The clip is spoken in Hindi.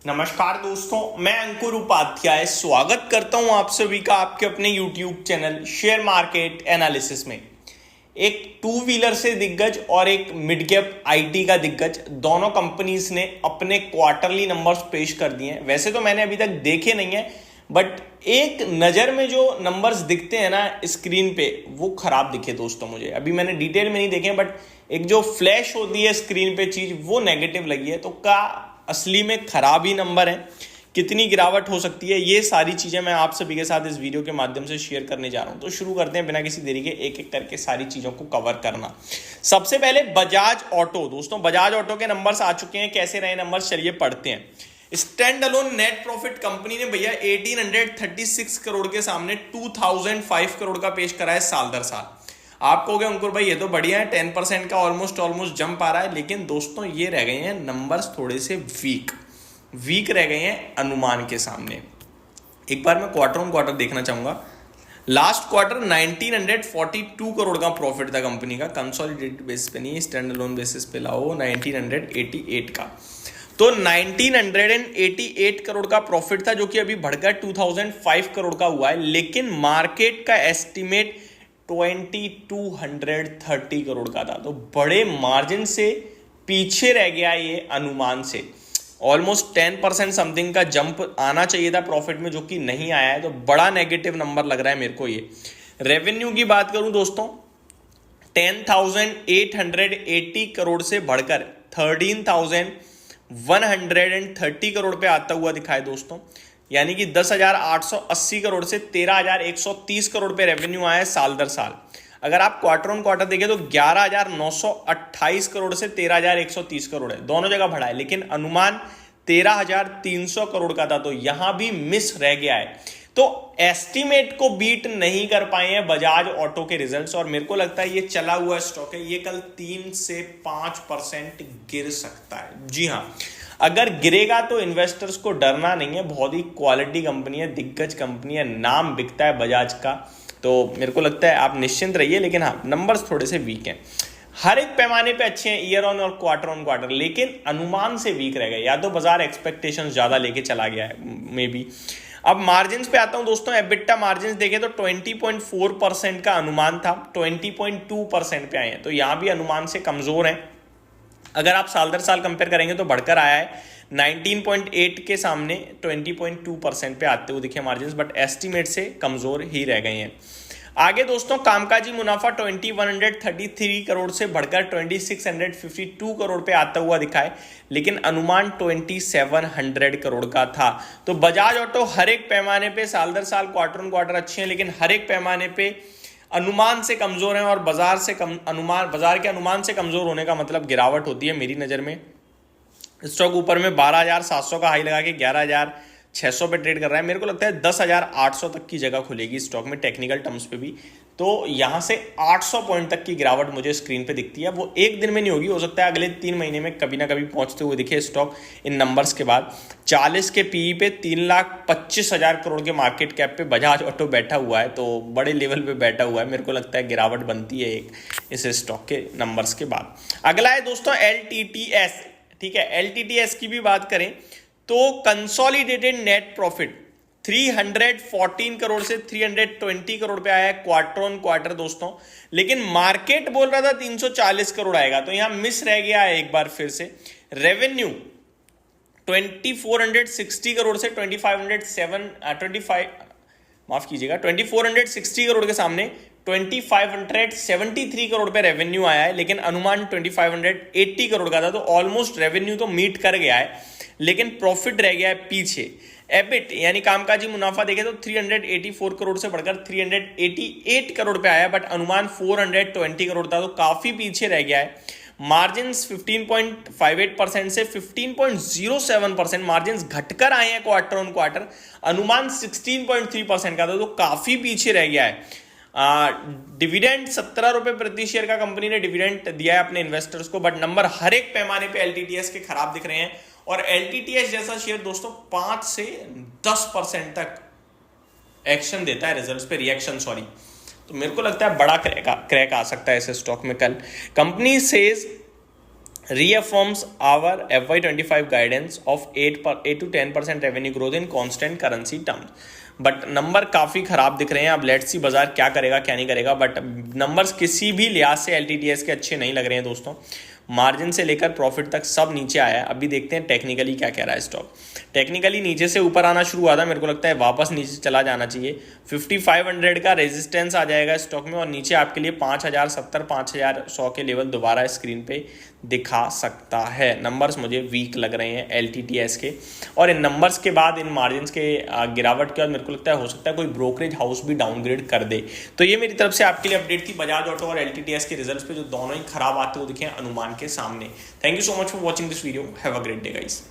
नमस्कार दोस्तों, मैं अंकुर उपाध्याय स्वागत करता हूं आप सभी का आपके अपने YouTube channel share market analysis में। एक टू व्हीलर से दिग्गज और एक मिड कैप आईटी का दिग्गज, दोनों कंपनीज ने अपने क्वार्टरली नंबर्स पेश कर दिए हैं। वैसे तो मैंने अभी तक देखे नहीं है, बट एक नज़र में जो नंबर्स दिखते हैं ना स्क्रीन पे, वो खराब दिखे दोस्तों मुझे। अभी मैंने डिटेल में नहीं देखे, बट एक जो फ्लैश होती है स्क्रीन पे चीज़, वो नेगेटिव लगी है। तो का असली में खराब ही नंबर है, कितनी गिरावट हो सकती है, ये सारी चीजें मैं आप सभी के साथ इस वीडियो के माध्यम से शेयर करने जा रहा हूं। तो शुरू करते हैं बिना किसी देरी के, एक एक करके सारी चीजों को कवर करना। सबसे पहले बजाज ऑटो। दोस्तों, बजाज ऑटो के नंबर्स आ चुके हैं। कैसे रहे नंबर्स, चलिए पढ़ते हैं। Stand alone net profit company ने भैया 1836 करोड़ के सामने 2005 करोड़ का पेश करा है साल दर साल। आप कहोगे अंकुर भाई ये तो बढ़िया है, 10% का ऑलमोस्ट जंप आ रहा है। लेकिन दोस्तों ये रह गए हैं नंबर्स थोड़े से वीक रह गए हैं अनुमान के सामने। एक बार मैं क्वार्टर ऑन क्वार्टर देखना चाहूंगा। लास्ट क्वार्टर 1942 करोड़ का प्रॉफिट था कंपनी का, कंसोलिडेटेड बेसिस पे नहीं, स्टैंड अलोन बेसिस पे लाओ 1988 का। तो 1988 करोड़ का प्रॉफिट था, जो कि अभी बढ़कर 2005 करोड़ का हुआ है। लेकिन मार्केट का एस्टिमेट 2230 करोड़ का था। तो बड़े मार्जिन से पीछे रह गया ये अनुमान से। ऑलमोस्ट 10% समथिंग का जंप आना चाहिए था प्रॉफिट में, जो कि नहीं आया है। तो बड़ा नेगेटिव नंबर लग रहा है मेरे को ये। रेवेन्यू की बात करूं दोस्तों, 10,880 करोड़ से बढ़कर 13,130 करोड़ पे आता हुआ दिखाए दोस्तों। यानी कि 10,880 करोड़ से 13,130 करोड़ पे रेवेन्यू आया है साल दर साल। अगर आप क्वार्टर ऑन क्वार्टर देखें तो 11,928 करोड़ से 13,130 करोड़ है, दोनों जगह बढ़ा है। लेकिन अनुमान 13,300 करोड़ का था, तो यहां भी मिस रह गया है। तो एस्टिमेट को बीट नहीं कर पाए हैं बजाज ऑटो के रिजल्ट्स, और मेरे को लगता है ये चला हुआ स्टॉक है, ये कल 3 से 5% गिर सकता है। जी हां, अगर गिरेगा तो इन्वेस्टर्स को डरना नहीं है। बहुत ही क्वालिटी कंपनी है, दिग्गज कंपनी है, नाम बिकता है बजाज का। तो मेरे को लगता है आप निश्चिंत रहिए। लेकिन हाँ, नंबर्स थोड़े से वीक हैं। हर एक पैमाने पे अच्छे हैं, ईयर ऑन और क्वार्टर ऑन क्वार्टर, लेकिन अनुमान से वीक रह गए। या तो बाजार एक्सपेक्टेशंस ज्यादा लेके चला गया है मे बी। अब मार्जिन पे आता हूं दोस्तों। एबिटा मार्जिन देखें तो 20.4% का अनुमान था, 20.2% पे आए हैं। तो यहां भी अनुमान से कमजोर है। अगर आप साल दर साल कंपेयर करेंगे तो बढ़कर आया है 19.8 के सामने 20.2% पे आते हुए दिखे मार्जिन, बट एस्टिमेट से कमजोर ही रह गए हैं। आगे दोस्तों, कामकाजी मुनाफा 2133 करोड़ से बढ़कर 2652 करोड़ पे आता हुआ दिखा है। लेकिन अनुमान 2700 करोड़ का था। तो बजाज ऑटो हर एक पैमाने पे साल दर साल क्वार्टर ऑन क्वार्टर अच्छे हैं, लेकिन हर एक पैमाने पे अनुमान से कमजोर है। और बाजार के अनुमान से कमजोर होने का मतलब गिरावट होती है मेरी नजर में। स्टॉक ऊपर में 12,700 का हाई लगा के 11,600 पे ट्रेड कर रहा है। मेरे को लगता है 10,800 तक की जगह खुलेगी स्टॉक में टेक्निकल टर्म्स पे भी। तो यहां से 800 पॉइंट तक की गिरावट मुझे स्क्रीन पे दिखती है। वो एक दिन में नहीं होगी, हो सकता है अगले 3 महीने में कभी ना कभी पहुंचते हुए दिखे स्टॉक इन नंबर्स के बाद। 40 के पीई पे 3,25,000 करोड़ के मार्केट कैप पे बजाज ऑटो बैठा हुआ है, तो बड़े लेवल पे बैठा हुआ है। मेरे को लगता है गिरावट बनती है एक इस स्टॉक के नंबर्स के बाद। अगला है दोस्तों LTTS। ठीक है, LTTS की भी बात करें तो कंसोलिडेटेड नेट प्रॉफिट 314 करोड़ से 320 करोड़ पे आया है क्वार्टर ऑन क्वार्टर दोस्तों। लेकिन मार्केट बोल रहा था 340 करोड़ आएगा, तो यहां मिस रह गया है एक बार फिर से। रेवेन्यू 2460 करोड़ से 2460 करोड़ के सामने 2573 करोड़ पे रेवेन्यू आया है। लेकिन अनुमान 2580 करोड़ का था। तो ऑलमोस्ट रेवेन्यू तो मीट कर गया है, लेकिन प्रॉफिट रह गया है पीछे। एबिट यानी कामकाजी मुनाफा देखें तो 384 करोड़ से बढ़कर 388 करोड़ पे आया, बट अनुमान 420 करोड़ था। तो काफी पीछे रह गया है। मार्जिन 15.58% से 15.07% मार्जिन घटकर आए हैं क्वार्टर ऑन क्वार्टर। अनुमान 16.3% का था, तो काफी पीछे रह गया है। डिविडेंड 17 रुपए प्रति शेयर का कंपनी ने डिविडेंड दिया है अपने इन्वेस्टर्स को, बट नंबर हर एक पैमाने पे LTTS के खराब दिख रहे हैं। और LTTS जैसा शेयर दोस्तों 5 से 10% तक एक्शन देता है, रिजल्ट्स पे रिएक्शन सॉरी। तो मेरे को लगता है बड़ा क्रैक आ सकता है इस स्टॉक में कल। Company says reaffirms our FY25 guidance of 8 to 10% revenue growth in constant currency terms. But number काफ़ी खराब दिख रहे हैं. अब लेट्स सी बाजार क्या करेगा क्या नहीं करेगा, बट नंबर्स किसी भी लिहाज से LTTS के अच्छे नहीं लग रहे हैं दोस्तों. मार्जिन से लेकर प्रॉफिट तक सब नीचे आया है. अभी देखते हैं टेक्निकली क्या कह रहा है स्टॉक. टेक्निकली नीचे से ऊपर आना शुरू हुआ था, मेरे को लगता है वापस नीचे चला जाना चाहिए. 5500 का रेजिस्टेंस आ जाएगा स्टॉक में, और नीचे आपके लिए 5070 5100 के लेवल दोबारा स्क्रीन पे दिखा सकता है. नंबर्स मुझे वीक लग रहे हैं LTTS के, और इन नंबर्स के बाद इन मार्जिन के गिरावट के बाद मेरे को लगता है हो सकता है कोई ब्रोकरेज हाउस भी डाउनग्रेड कर दे. तो ये मेरी तरफ से आपके लिए अपडेट थी बजाज ऑटो और LTTS के रिजल्ट्स पे, जो दोनों ही खराब आते हुए दिखे अनुमान के सामने. Thank you so much for watching this video. Have a great day guys.